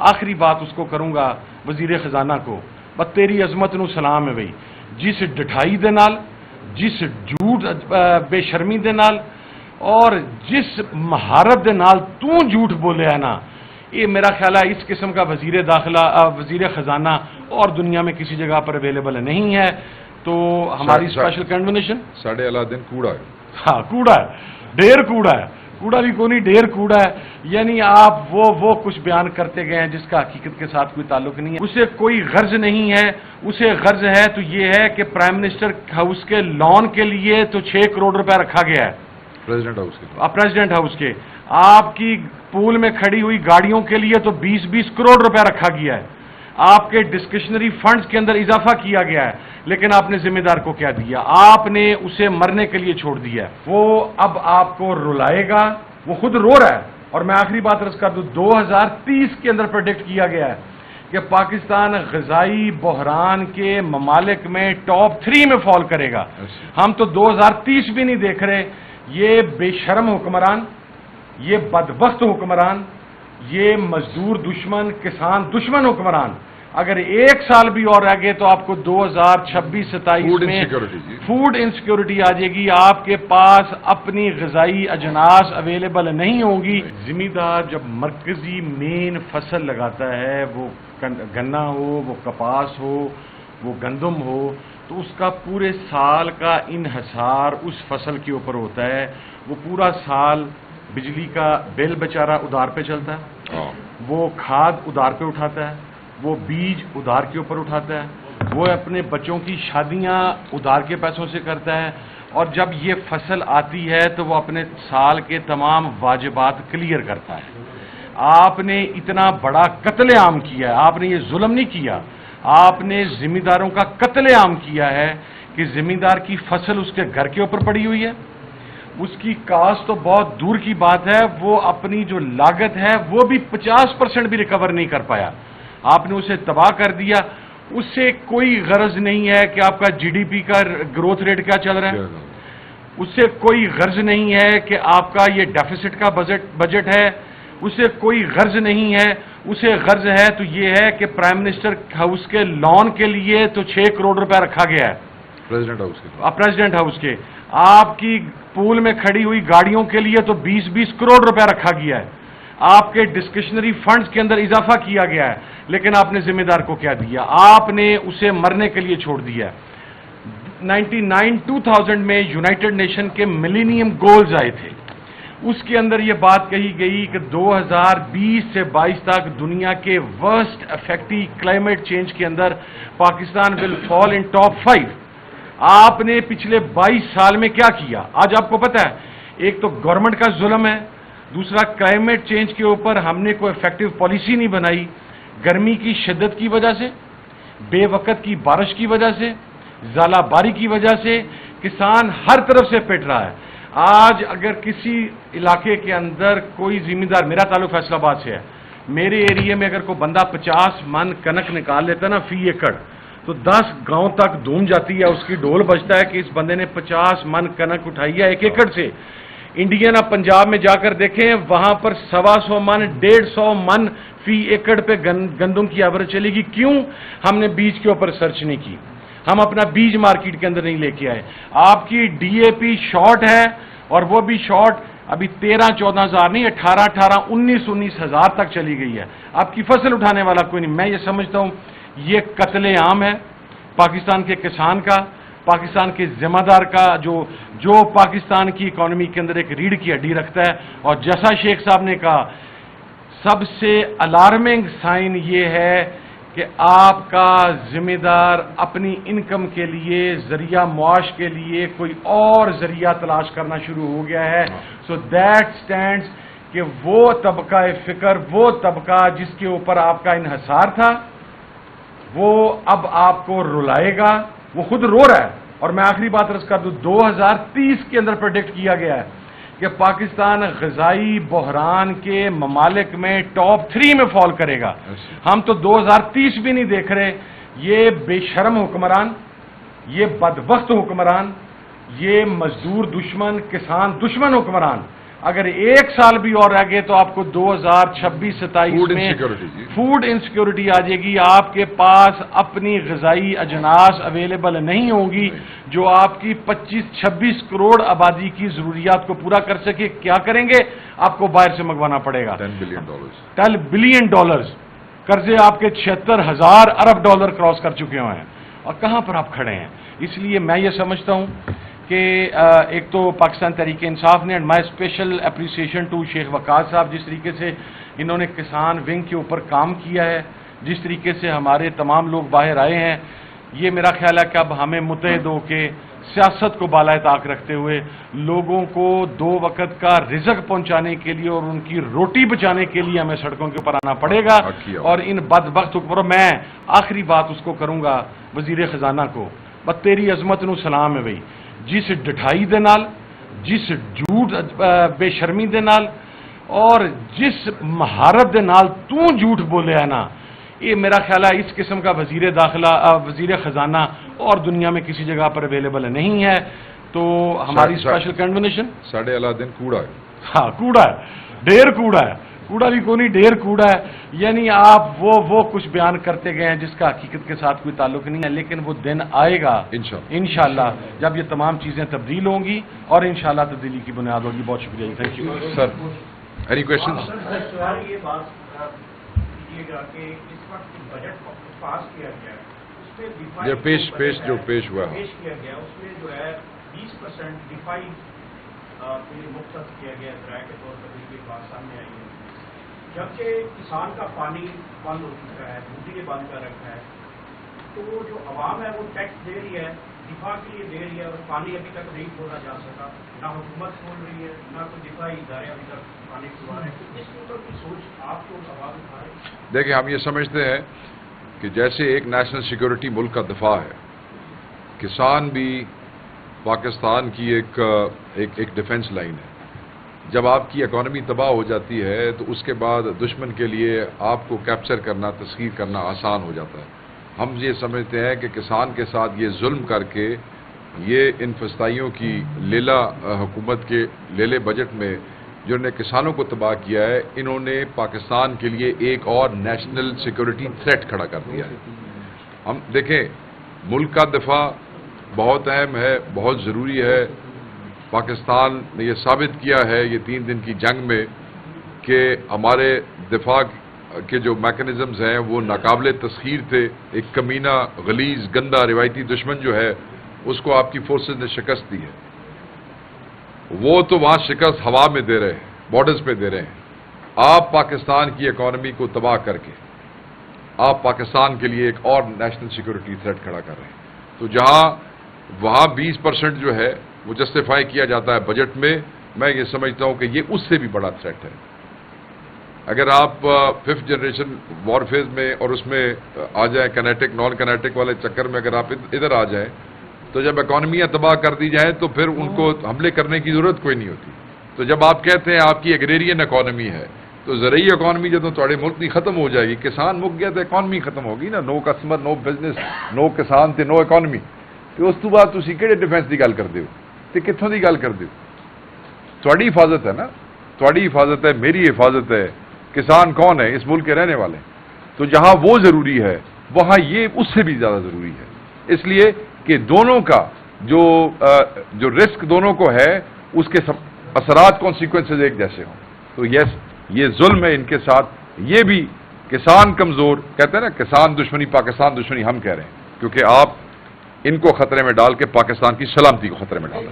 آخری بات اس کو کروں گا وزیر خزانہ کو، بس تیری عظمت نو سلام ہے بھائی، جس ڈٹھائی دے نال، جس جھوٹ بے شرمی دے نال اور جس مہارت دے نال تو جھوٹ بولے ہے نا، یہ میرا خیال ہے اس قسم کا وزیر داخلہ وزیر خزانہ اور دنیا میں کسی جگہ پر اویلیبل نہیں ہے. تو ہماری اسپیشل کنوینشن ساڑھے اعلیٰ دن کوڑا ہے. ہاں کوڑا ہے، ڈھیر کوڑا ہے، کوڑا بھی کوئی نہیں ڈھیر کوڑا ہے. یعنی آپ وہ کچھ بیان کرتے گئے ہیں جس کا حقیقت کے ساتھ کوئی تعلق نہیں ہے. اسے کوئی غرض نہیں ہے، اسے غرض ہے تو یہ ہے کہ پرائم منسٹر ہاؤس کے لان کے لیے تو 6 کروڑ روپے رکھا گیا ہے پریزیڈنٹ ہاؤس کے. آپ کی پول میں کھڑی ہوئی گاڑیوں کے لیے تو 20 کروڑ روپے رکھا گیا ہے. آپ کے ڈسکریشنری فنڈز کے اندر اضافہ کیا گیا ہے، لیکن آپ نے ذمہ دار کو کیا دیا؟ آپ نے اسے مرنے کے لیے چھوڑ دیا. وہ اب آپ کو رلائے گا، وہ خود رو رہا ہے. اور میں آخری بات عرض کر دوں، 2030 کے اندر پریڈکٹ کیا گیا ہے کہ پاکستان غذائی بحران کے ممالک میں ٹاپ 3 میں فال کرے گا. ہم تو 2030 بھی نہیں دیکھ رہے. یہ بے شرم حکمران، یہ بدبخت حکمران، یہ مزدور دشمن، کسان دشمن حکمران اگر 1 سال بھی اور رہ گئے تو آپ کو 2026-27 میں فوڈ انسیکیورٹی آ جائے گی. آپ کے پاس اپنی غذائی اجناس اویلیبل نہیں ہوں گی. زمیندار جب مرکزی مین فصل لگاتا ہے، وہ گنا ہو، وہ کپاس ہو، وہ گندم ہو، تو اس کا پورے سال کا انحصار اس فصل کے اوپر ہوتا ہے. وہ پورا سال بجلی کا بل بیچارہ ادھار پہ چلتا ہے، وہ کھاد ادھار پہ اٹھاتا ہے، وہ بیج ادھار کے اوپر اٹھاتا ہے، وہ اپنے بچوں کی شادیاں ادھار کے پیسوں سے کرتا ہے. اور جب یہ فصل آتی ہے تو وہ اپنے سال کے تمام واجبات کلیئر کرتا ہے. آپ نے اتنا بڑا قتل عام کیا ہے، آپ نے یہ ظلم نہیں کیا، آپ نے ذمہ داروں کا قتل عام کیا ہے کہ ذمہ دار کی فصل اس کے گھر کے اوپر پڑی ہوئی ہے. اس کی کاسٹ تو بہت دور کی بات ہے، وہ اپنی جو لاگت ہے وہ بھی 50% بھی ریکور نہیں کر پایا. آپ نے اسے تباہ کر دیا. اس سے کوئی غرض نہیں ہے کہ آپ کا GDP کا گروتھ ریٹ کیا چل رہا ہے، اس سے کوئی غرض نہیں ہے کہ آپ کا یہ ڈیفیسٹ کا بجٹ ہے، اسے کوئی غرض نہیں ہے. اسے غرض ہے تو یہ ہے کہ پرائم منسٹر ہاؤس کے لان کے لیے تو 6 کروڑ روپے رکھا گیا ہے پریزیڈنٹ ہاؤس کے. آپ کی پول میں کھڑی ہوئی گاڑیوں کے لیے تو 20 کروڑ روپے رکھا گیا ہے. آپ کے ڈسکریشنری فنڈز کے اندر اضافہ کیا گیا ہے، لیکن آپ نے ذمہ دار کو کیا دیا؟ آپ نے اسے مرنے کے لیے چھوڑ دیا. 2000 میں یونائٹڈ نیشن کے ملینیم گولز آئے تھے، اس کے اندر یہ بات کہی گئی کہ 2020 سے 22 تک دنیا کے ورسٹ افیکٹی کلائمیٹ چینج کے اندر پاکستان ول فال ان ٹاپ 5. آپ نے پچھلے 22 سال میں کیا کیا؟ آج آپ کو پتا ہے، ایک تو گورنمنٹ کا ظلم ہے، دوسرا کلائمیٹ چینج کے اوپر ہم نے کوئی افیکٹو پالیسی نہیں بنائی. گرمی کی شدت کی وجہ سے، بے وقت کی بارش کی وجہ سے، ژالہ باری کی وجہ سے کسان ہر طرف سے پٹ رہا ہے. آج اگر کسی علاقے کے اندر کوئی ذمہ دار، میرا تعلق فیصل آباد سے ہے، میرے ایریے میں اگر کوئی بندہ 50 من کنک نکال لیتا ہے نا فی ایکڑ، تو 10 گاؤں تک دھوم جاتی ہے، اس کی ڈھول بجتا ہے کہ اس بندے نے 50 من کنک اٹھائی ہے 1 ایکڑ سے. انڈین آپ پنجاب میں جا کر دیکھیں، وہاں پر 125 من 150 من فی ایکڑ پہ گندم کی ایوریج چلے گی. کیوں؟ ہم نے بیج کے اوپر سرچ نہیں کی، ہم اپنا بیج مارکیٹ کے اندر نہیں لے کے آئے. آپ کی DAP شارٹ ہے، اور وہ بھی شارٹ ابھی 13-14 ہزار نہیں، 18-18 19 ہزار تک چلی گئی ہے. آپ کی فصل اٹھانے والا کوئی نہیں. میں یہ سمجھتا ہوں یہ قتل عام ہے پاکستان کے کسان کا، پاکستان کے ذمہ دار کا، جو پاکستان کی اکانومی کے اندر ایک ریڑھ کی ہڈی رکھتا ہے. اور جیسا شیخ صاحب نے کہا، سب سے الارمنگ سائن یہ ہے کہ آپ کا ذمہ دار اپنی انکم کے لیے، ذریعہ معاش کے لیے کوئی اور ذریعہ تلاش کرنا شروع ہو گیا ہے. سو دیٹ اسٹینڈز کہ وہ طبقہ فکر، وہ طبقہ جس کے اوپر آپ کا انحصار تھا، وہ اب آپ کو رلائے گا. وہ خود رو رہا ہے. اور میں آخری بات عرض کر دوں، 2030 کے اندر پریڈکٹ کیا گیا ہے کہ پاکستان غذائی بحران کے ممالک میں ٹاپ 3 میں فال کرے گا. ہم تو 2030 بھی نہیں دیکھ رہے. یہ بے شرم حکمران، یہ بدبخت حکمران، یہ مزدور دشمن، کسان دشمن حکمران اگر ایک سال بھی اور آگے تو آپ کو 2026-27 میں فوڈ انسیکیورٹی آ جائے گی. آپ کے پاس اپنی غذائی اجناس اویلیبل نہیں ہوں گی جو آپ کی 25-26 کروڑ آبادی کی ضروریات کو پورا کر سکے. کیا کریں گے؟ آپ کو باہر سے منگوانا پڑے گا. $10 بلین. قرضے آپ کے 76,000 ارب ڈالر کراس کر چکے ہوئے ہیں. اور کہاں پر آپ کھڑے ہیں؟ اس لیے میں یہ سمجھتا ہوں کہ ایک تو پاکستان تحریک انصاف نے، and my special appreciation to Sheikh Waqas صاحب، جس طریقے سے انہوں نے کسان ونگ کے اوپر کام کیا ہے، جس طریقے سے ہمارے تمام لوگ باہر آئے ہیں، یہ میرا خیال ہے کہ اب ہمیں متحد ہو کے سیاست کو بالائے طاق رکھتے ہوئے لوگوں کو 2 وقت کا رزق پہنچانے کے لیے اور ان کی روٹی بچانے کے لیے ہمیں سڑکوں کے اوپر آنا پڑے گا. اور ان بدبخت حکمروں، میں آخری بات اس کو کروں گا وزیر خزانہ کو، بس تیری عظمت نو سلام ہے بھائی. جس ڈٹھائی دے نال، جس جھوٹ بے شرمی دے نال اور جس مہارت دے نال تو جھوٹ بولے ہے نا، یہ میرا خیال ہے اس قسم کا وزیر خزانہ اور دنیا میں کسی جگہ پر اویلیبل نہیں ہے. تو ہماری اسپیشل کنوینشن ساڑھے اعلیٰ دن کوڑا ہے. ہاں کوڑا ہے، ڈھیر کوڑا ہے. کوڑا بھی کوئی نہیں، ڈھیر کوڑا ہے. یعنی آپ وہ کچھ بیان کرتے گئے ہیں جس کا حقیقت کے ساتھ کوئی تعلق نہیں ہے، لیکن وہ دن آئے گا انشاءاللہ جب یہ تمام چیزیں تبدیل ہوں گی اور انشاءاللہ تبدیلی کی بنیاد ہوگی. بہت شکریہ. Thank you sir. Any questions? Budget pass کیا گیا جو پیش ہوا کیا گیا اس میں جو ہے 20% دفاعی کے لیے مختص کیا گیا ذرائع کے طور پر یہ بات سامنے آئی ہے، جبکہ کسان کا پانی بند ہو چکا ہے، بوٹیاں بند کر رکھا ہے. تو جو عوام ہے وہ ٹیکس دے رہی ہے، دفاع کے لیے دے رہی ہے، اور پانی ابھی تک نہیں کھولا جا سکا. نہ حکومت کھول رہی ہے، نہ کوئی دفاعی ادارے ابھی تک پانی کھلوا رہے ہیں. اس کے اوپر کی سوچ آپ کو آواز اٹھا رہے ہیں؟ دیکھیں، ہم یہ سمجھتے ہیں کہ جیسے ایک نیشنل سیکیورٹی ملک کا دفاع ہے، کسان بھی پاکستان کی ایک ڈیفنس لائن ہے. جب آپ کی اکانومی تباہ ہو جاتی ہے تو اس کے بعد دشمن کے لیے آپ کو کیپچر کرنا، تسخیر کرنا آسان ہو جاتا ہے. ہم یہ سمجھتے ہیں کہ کسان کے ساتھ یہ ظلم کر کے یہ ان فسطائیوں کی لیلا حکومت کے لیلے بجٹ میں جنہوں نے کسانوں کو تباہ کیا ہے، انہوں نے پاکستان کے لیے ایک اور نیشنل سیکیورٹی تھریٹ کھڑا کر دیا ہے. ہم دیکھیں، ملک کا دفاع بہت اہم ہے، بہت ضروری ہے. پاکستان نے یہ ثابت کیا ہے یہ 3 دن کی جنگ میں کہ ہمارے دفاع کے جو میکنزمز ہیں وہ ناقابل تسخیر تھے. ایک کمینہ، غلیظ، گندا روایتی دشمن جو ہے اس کو آپ کی فورسز نے شکست دی ہے. وہ تو وہاں شکست ہوا میں دے رہے ہیں، بارڈرز پہ دے رہے ہیں. آپ پاکستان کی اکانومی کو تباہ کر کے آپ پاکستان کے لیے ایک اور نیشنل سیکیورٹی تھریٹ کھڑا کر رہے ہیں. تو جہاں وہاں 20% جو ہے وہ جسٹیفائی کیا جاتا ہے بجٹ میں یہ سمجھتا ہوں کہ یہ اس سے بھی بڑا تھریٹ ہے. اگر آپ 5th جنریشن وارفیئر میں اور اس میں آ جائیں، کنیٹک نان کنیٹک والے چکر میں اگر آپ ادھر آ جائیں تو جب اکانومیاں تباہ کر دی جائیں تو پھر ان کو حملے کرنے کی ضرورت کوئی نہیں ہوتی. تو جب آپ کہتے ہیں آپ کی ایگریرین اکانومی ہے تو زرعی اکانومی جب تھوڑے ملک کی ختم ہو جائے گی، کسان مک گیا تو اکانومی ختم ہوگی نا. نو کسٹمر، نو بزنس، نو کسان تے نو اکانومی. تو اس تو بعد تسی کہڑے ڈیفینس کی گل کرتے ہو تے کتوں کی گل کرتے ہو؟ تھوڑی حفاظت ہے نا، تھوڑی حفاظت ہے، میری حفاظت ہے. کسان کون ہے؟ اس ملک کے رہنے والے. تو جہاں وہ ضروری ہے وہاں یہ اس سے بھی زیادہ ضروری ہے. اس لیے کہ دونوں کا جو رسک دونوں کو ہے اس کے اثرات کانسیکوینسز ایک جیسے ہوں. تو یس، یہ ظلم ہے ان کے ساتھ. یہ بھی کسان کمزور، کہتے ہیں نا کسان دشمنی پاکستان دشمنی، ہم کہہ رہے ہیں کیونکہ آپ ان کو خطرے میں ڈال کے پاکستان کی سلامتی کو خطرے میں ڈال رہے ہیں.